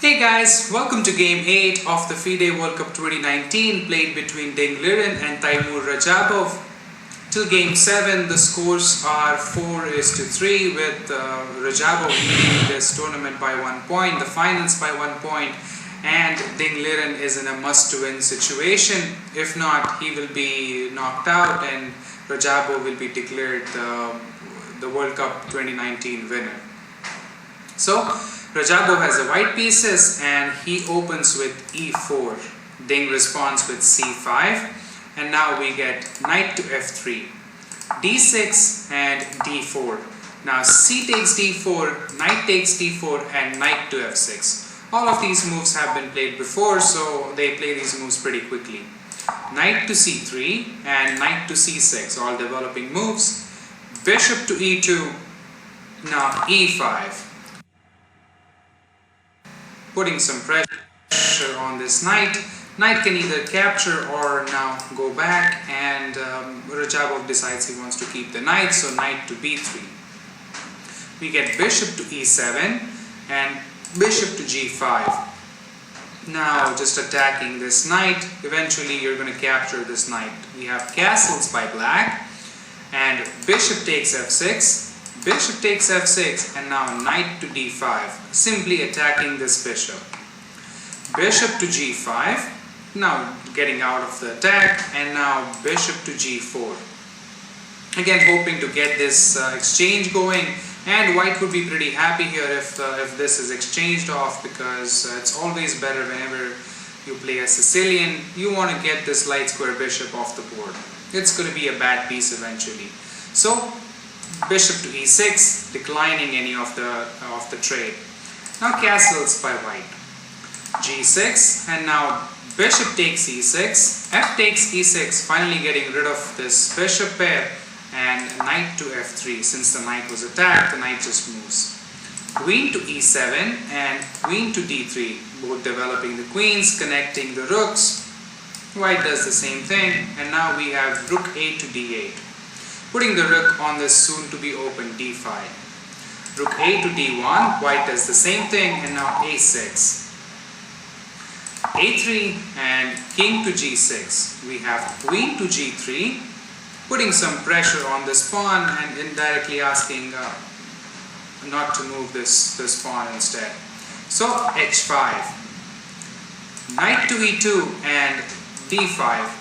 Hey guys, welcome to Game 8 of the FIDE World Cup 2019 played between Ding and Radjabov. Till Game 7, the scores are 4-3 with Radjabov leading this tournament by 1 point, the finals by 1 point, and Ding is in a must-win situation. If not, he will be knocked out and Radjabov will be declared the World Cup 2019 winner. So, Radjabov has the white pieces and he opens with e4. Ding responds with c5, and now we get knight to f3, d6 and d4. Now c takes d4, knight takes d4 and knight to f6. All of these moves have been played before, so they play these moves pretty quickly. Knight to c3 and knight to c6, all developing moves. Bishop to e2, now e5. Putting some pressure on this knight. Knight can either capture or now go back, and Radjabov decides he wants to keep the knight, so knight to b3. We get bishop to e7 and bishop to g5. Now just attacking this knight. Eventually you're going to capture this knight. We have castles by black, and bishop takes f6. Bishop takes f6 and now knight to d5, simply attacking this bishop. Bishop to g5, now getting out of the attack, and now bishop to g4. Again, hoping to get this exchange going, and white would be pretty happy here if this is exchanged off, because it's always better whenever you play a Sicilian. You want to get this light square bishop off the board. It's going to be a bad piece eventually. So bishop to e6, declining any of the trade. Now castles by white. g6, and now bishop takes e6, f takes e6, finally getting rid of this bishop pair, and knight to f3. Since the knight was attacked, the knight just moves. Queen to e7 and queen to d3, both developing the queens, connecting the rooks. White does the same thing, and now we have rook a to d8. Putting the rook on this soon to be open d5. Rook a to d1, white does the same thing, and now a6. a3 and king to g6. We have queen to g3, putting some pressure on this pawn and indirectly asking not to move this pawn instead. So h5. Knight to e2 and d5.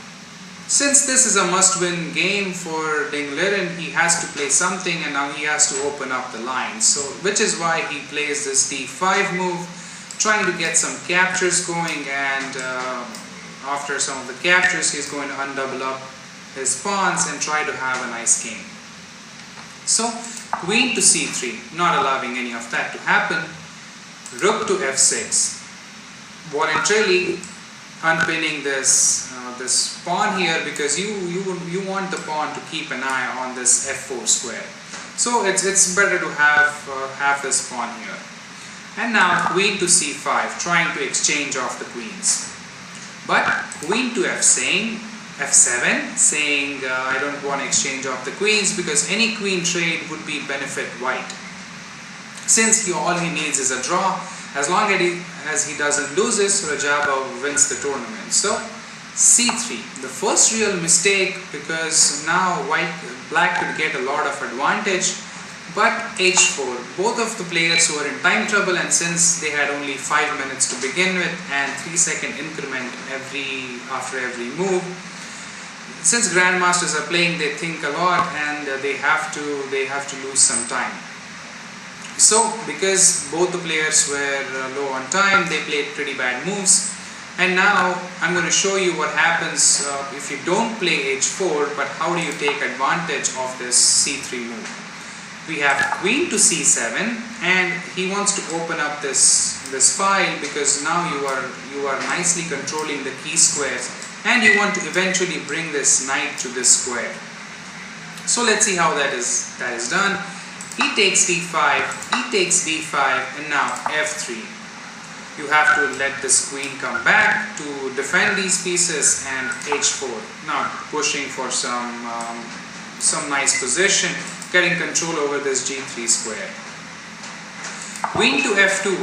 Since this is a must-win game for Ding, he has to play something, and now he has to open up the line. So, which is why he plays this d5 move, trying to get some captures going, and after some of the captures, he's going to undouble up his pawns and try to have a nice game. So, queen to c3, not allowing any of that to happen. Rook to f6, voluntarily unpinning this pawn here, because you want the pawn to keep an eye on this f4 square. So it's better to have this pawn here. And now queen to c5, trying to exchange off the queens. But queen to f7, saying I don't want to exchange off the queens, because any queen trade would be benefit white. Since all he needs is a draw, as long as he doesn't lose this, Radjabov wins the tournament. So c3, the first real mistake, because now black could get a lot of advantage. But h4, both of the players were in time trouble, and since they had only 5 minutes to begin with and 3-second increment after every move, since grandmasters are playing, they think a lot, and they have to lose some time. So because both the players were low on time, they played pretty bad moves. And now I'm going to show you what happens if you don't play h4, but how do you take advantage of this c3 move. We have queen to c7, and he wants to open up this file, because now you are nicely controlling the key squares, and you want to eventually bring this knight to this square. So let's see how that is done. He takes d5, he takes d5, and now f3. You have to let this queen come back to defend these pieces, and h4. Now pushing for some nice position, getting control over this g3 square. Queen to f2,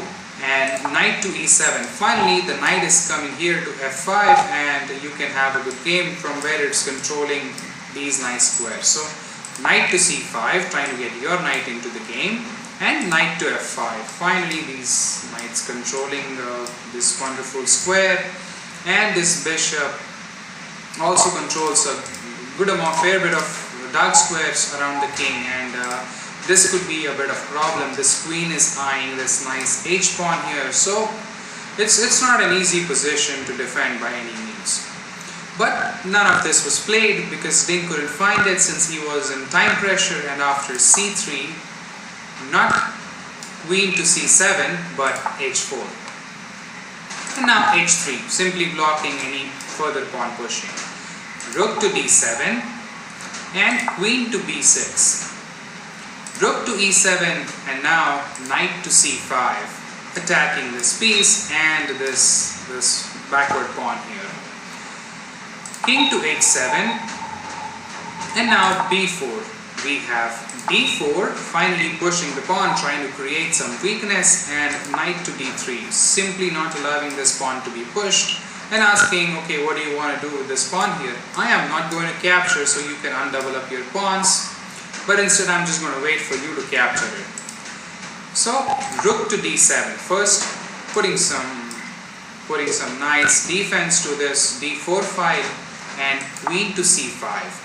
and knight to e7. Finally, the knight is coming here to f5, and you can have a good game from where it's controlling these nice squares. So knight to c5, trying to get your knight into the game, and knight to f5. Finally, these knights controlling this wonderful square, and this bishop also controls a fair bit of dark squares around the king, and this could be a bit of problem. This queen is eyeing this nice h pawn here, so it's not an easy position to defend by any means. But none of this was played because Ding couldn't find it since he was in time pressure, and after c3, not queen to c7 but h4. And now h3, simply blocking any further pawn pushing. Rook to d7 and queen to b6. Rook to e7, and now knight to c5, attacking this piece and this backward pawn here. King to h7, and now b4. We have d4, finally pushing the pawn, trying to create some weakness, and knight to d3, simply not allowing this pawn to be pushed, and asking, okay, what do you want to do with this pawn here? I am not going to capture, so you can undouble up your pawns, but instead I'm just going to wait for you to capture it. So rook to d7, first putting some nice defense to this d4 fight, and queen to c5.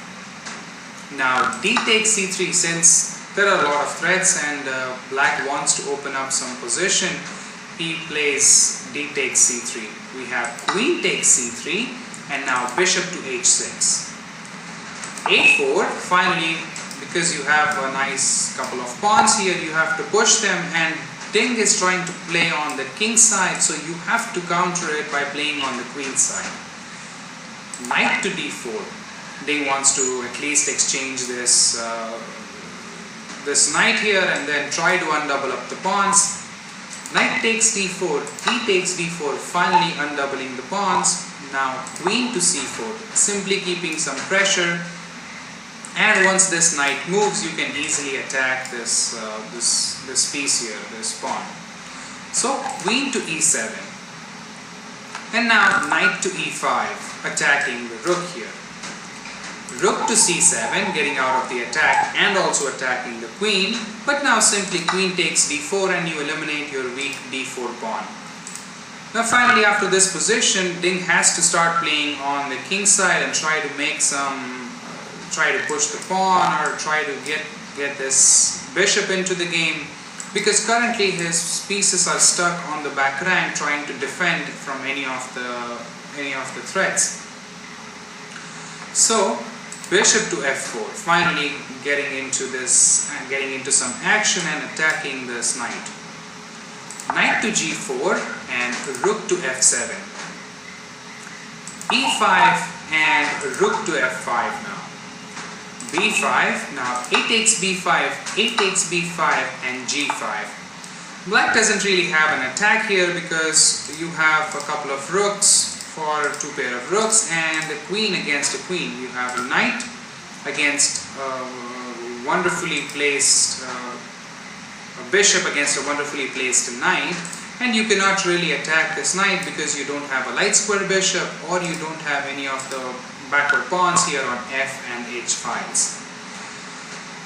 Now d takes c3, since there are a lot of threats and black wants to open up some position, he plays d takes c3. We have queen takes c3, and now bishop to h6. a4, finally, because you have a nice couple of pawns here, you have to push them, and Ding is trying to play on the king side, so you have to counter it by playing on the queen side. Knight to d4. Ding wants to at least exchange this knight here and then try to undouble up the pawns. Knight takes d4, he takes d4, finally undoubling the pawns. Now queen to c4, simply keeping some pressure, and once this knight moves, you can easily attack this piece here, this pawn. So queen to e7, and now knight to e5, attacking the rook here. Rook to c7, getting out of the attack and also attacking the queen, but now simply queen takes d4 and you eliminate your weak d4 pawn. Now finally, after this position, Ding has to start playing on the king side and try to make try to push the pawn, or try to get this bishop into the game, because currently his pieces are stuck on the back rank trying to defend from any of the threats. So bishop to f4, finally getting into some action and attacking this knight. Knight to g4 and rook to f7. e5 and rook to f5 now. b5, now a takes b5, a takes b5 and g5. Black doesn't really have an attack here because you have a couple of rooks for two pair of rooks and a queen against a queen. You have a knight against a bishop against a wonderfully placed knight, and you cannot really attack this knight because you don't have a light square bishop, or you don't have any of the backward pawns here on f and h files.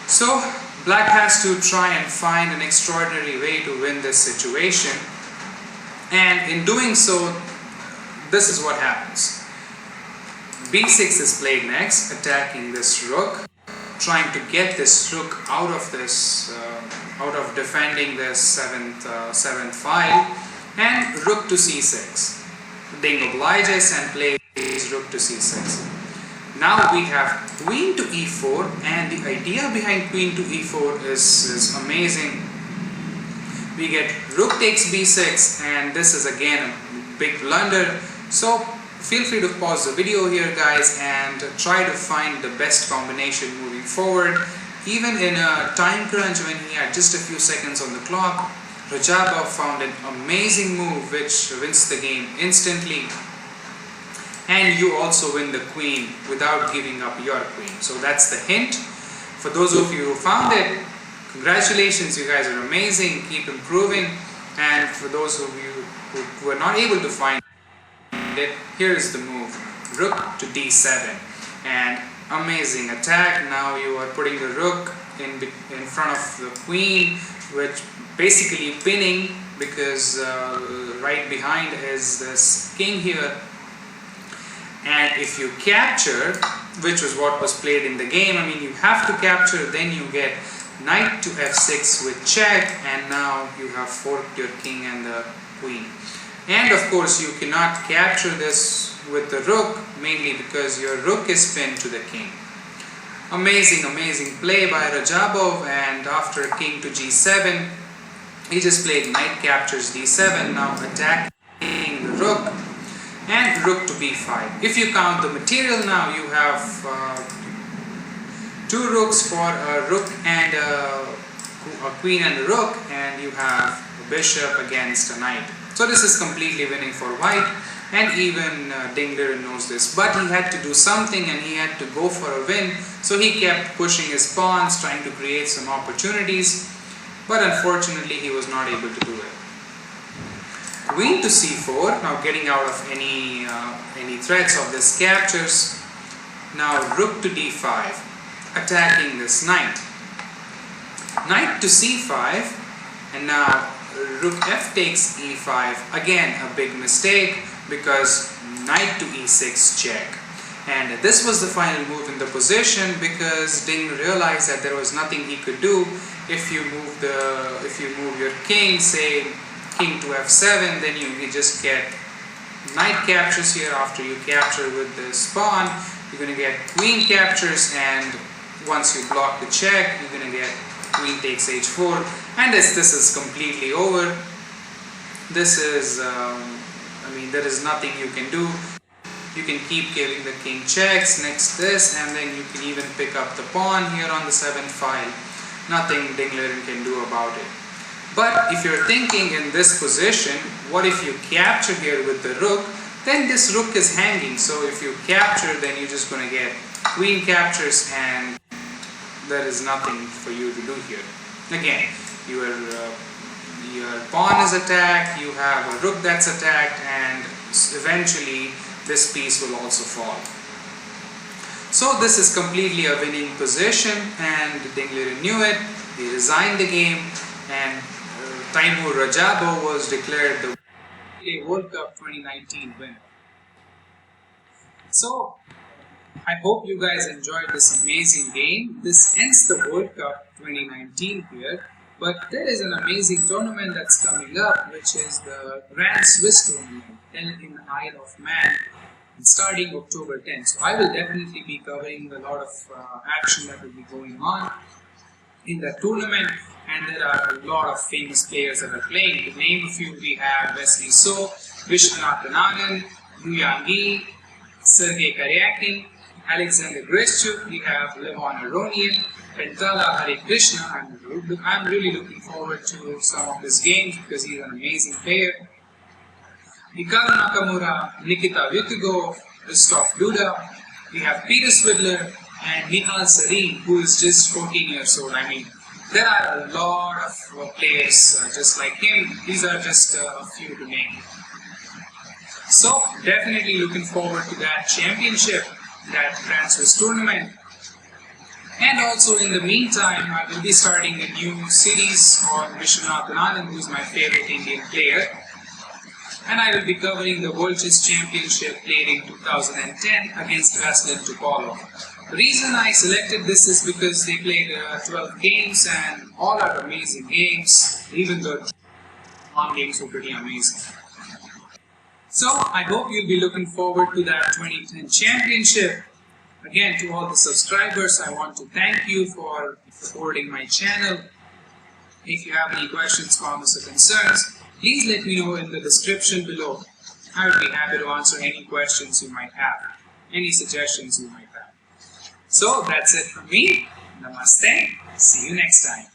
So black has to try and find an extraordinary way to win this situation, and in doing so, this is what happens. b6 is played next, attacking this rook, trying to get this rook out of defending this seventh file, and rook to c6. Ding obliges and plays rook to c6. Now we have queen to e4, and the idea behind queen to e4 is amazing. We get rook takes b6, and this is again a big blunder. So feel free to pause the video here, guys, and try to find the best combination moving forward. Even in a time crunch when he had just a few seconds on the clock, Radjabov found an amazing move which wins the game instantly. And you also win the queen without giving up your queen. So that's the hint. For those of you who found it, congratulations, you guys are amazing. Keep improving. And for those of you who were not able to find it, here is the move, rook to d7, and amazing attack. Now you are putting the rook in front of the queen, which basically pinning, because right behind is this king here. And if you capture, which was what was played in the game, I mean you have to capture, then you get knight to f6 with check, and now you have forked your king and the queen. And of course you cannot capture this with the rook, mainly because your rook is pinned to the king. Amazing play by Radjabov, and after king to g7, he just played knight captures d7, now attacking the rook, and rook to b5. If you count the material now, you have two rooks for a rook and a queen and a rook, and you have a bishop against a knight. So this is completely winning for white, and even Ding knows this. But he had to do something, and he had to go for a win, so he kept pushing his pawns, trying to create some opportunities, but unfortunately he was not able to do it. Queen to c4, now getting out of any threats of this captures. Now rook to d5, attacking this knight. Knight to c5, and now rook f takes e5, again a big mistake, because knight to e6 check. And this was the final move in the position, because Ding realized that there was nothing he could do. If you move your king, say king to f7, then you just get knight captures here. After you capture with this pawn, you're going to get queen captures, and once you block the check, you're going to get queen takes h4, and this is completely over. This is, there is nothing you can do. You can keep giving the king checks, next this, and then you can even pick up the pawn here on the 7th file. Nothing Ding can do about it. But if you're thinking in this position, what if you capture here with the rook, then this rook is hanging. So if you capture, then you're just going to get queen captures, and there is nothing for you to do here. Again, your pawn is attacked, you have a rook that's attacked, and eventually this piece will also fall. So this is completely a winning position, and Ding knew it. He resigned the game, and Prizemoney Radjabov was declared the FIDE World Cup 2019 winner. So I hope you guys enjoyed this amazing game. This ends the World Cup 2019 here, but there is an amazing tournament that's coming up, which is the Grand Swiss tournament held in the Isle of Man, starting October 10th. So I will definitely be covering a lot of action that will be going on in that tournament, and there are a lot of famous players that are playing. To name a few, we have Wesley So, Vishwanath Anand, Yang Yi, Sergei Karyakin, Alexander Grishchuk, we have Levon Aronian, Pentala Hare Krishna. I'm really looking forward to some of his games because he's an amazing player. Hikaru Nakamura, Nikita Vyutigov, Christoph Duda, we have Peter Swidler and Nihal Sarin, who is just 14 years old. There are a lot of players just like him. These are just a few to name. So definitely looking forward to that championship, that Grand Swiss tournament. And also in the meantime, I will be starting a new series on Vishwanath Anand, who is my favorite Indian player. And I will be covering the World Chess Championship played in 2010 against Vasilin Topalov. The reason I selected this is because they played 12 games, and all are amazing games. Even the one games were pretty amazing. So I hope you'll be looking forward to that 2010 championship. Again, to all the subscribers, I want to thank you for supporting my channel. If you have any questions, comments or concerns, please let me know in the description below. I would be happy to answer any questions you might have, any suggestions you might have. So that's it from me. Namaste. See you next time.